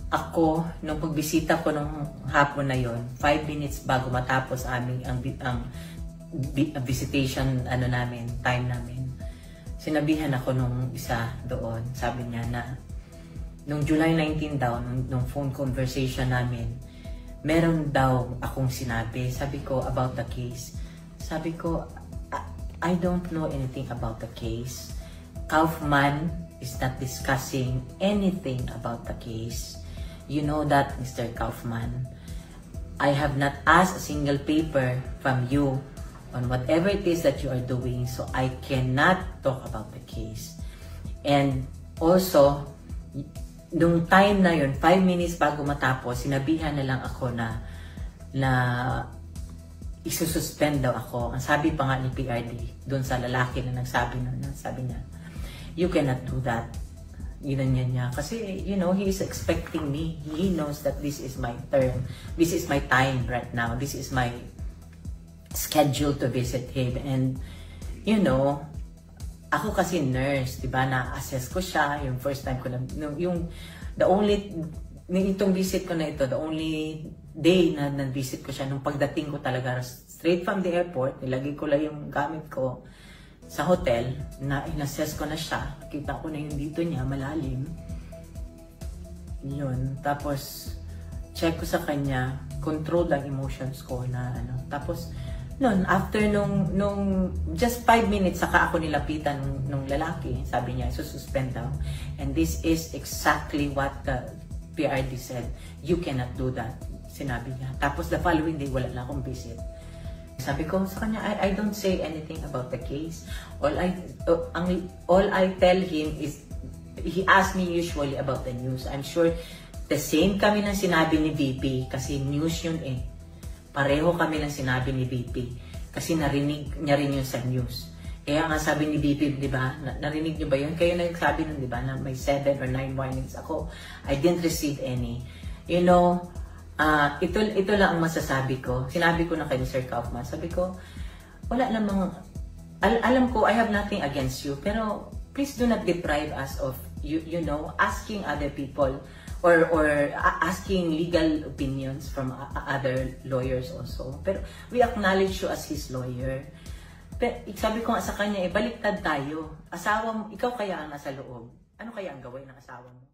ako, nung pagbisita ko nung hapon na yon, 5 minutes bago matapos ang visitation time namin, sinabihan ako nung isa doon. Sabi niya na nung July 19 daw, nung phone conversation namin, meron daw akong sinabi. Sabi ko, about the case. Sabi ko, I don't know anything about the case. Kaufman is not discussing anything about the case. You know that, Mr. Kaufman. I have not asked a single paper from you on whatever it is that you are doing, so I cannot talk about the case. And also, nung time na yun, 5 minutes bago matapos, sinabihan na lang ako na isususpend daw ako. Ang sabi pa nga ni PRD, doon sa lalaki na nagsabi sabi niya, you cannot do that. Ginanyan niya. Kasi, you know, he is expecting me. He knows that this is my turn. This is my time right now. This is my schedule to visit him. And, you know, ako kasi nurse, diba, na-assess ko siya, yung first time ko na, itong visit ko na ito, the only day na visit ko siya, nung pagdating ko talaga, straight from the airport, nilagay ko lang yung gamit ko sa hotel, na in-assess ko na siya, kita ko na yung dito niya, malalim. Yun, tapos, check ko sa kanya, control ang emotions ko na tapos, noon, after nung just 5 minutes, saka ako nilapitan nung lalaki, sabi niya, suspend daw. And this is exactly what the PRD said, you cannot do that, sinabi niya. Tapos the following day, wala na akong visit. Sabi ko sa kanya, I don't say anything about the case. All I tell him is, he asks me usually about the news. I'm sure the same kami ng sinabi ni VP, kasi news yun eh. Pareho kami ng sinabi ni VP, kasi narinig niya rin yun sa news. Kaya nga sabi ni VP, di ba, narinig niyo ba yun? Kayo nagsabi nun, di ba, na may 7 or 9 warnings ako. I didn't receive any. You know, ito lang ang masasabi ko. Sinabi ko na kay Mr. Kaufman. Sabi ko, wala namang, alam ko, I have nothing against you, pero please do not deprive us of, you know, asking other people or asking legal opinions from other lawyers also. Pero we acknowledge you as his lawyer. Pero sabi ko nga sa kanya, baliktad tayo. Asawa mo, ikaw kaya ang nasa loob. Ano kaya ang gawin ng asawa mo?